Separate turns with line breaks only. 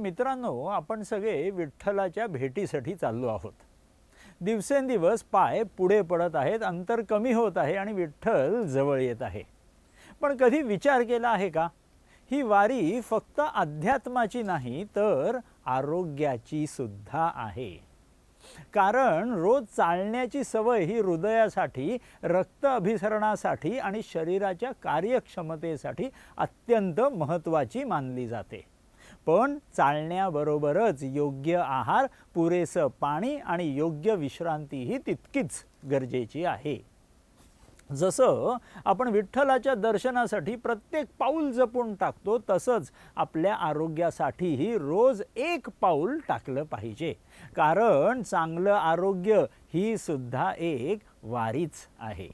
मित्रांनो, आपण सगळे विठ्ठलाच्या भेटीसाठी चाललो आहोत। दिवसेंदिवस पाय पुढे पडत आहेत, अंतर कमी होत आहे आणि विठ्ठल जवळ येत आहे। पण कधी विचार केला आहे का, ही वारी फक्त अध्यात्माची नाही तर आरोग्याची सुद्धा आहे। कारण रोज चालण्याची सवय ही हृदयासाठी, रक्त अभिसरणासाठी आणि शरीराच्या कार्यक्षमतेसाठी अत्यंत महत्त्वाची मानली जाते। पण चालण्याबरोबरच योग्य आहार, पुरेसं पाणी आणि योग्य विश्रांती ही तितकीच गरजेची आहे। जसं आपण विठ्ठलाच्या दर्शनासाठी प्रत्येक पाऊल जपून टाकतो, तसंच आपल्या आरोग्यासाठीही रोज एक पाऊल टाकलं पाहिजे। कारण चांगलं आरोग्य ही सुद्धा एक वारीच आहे।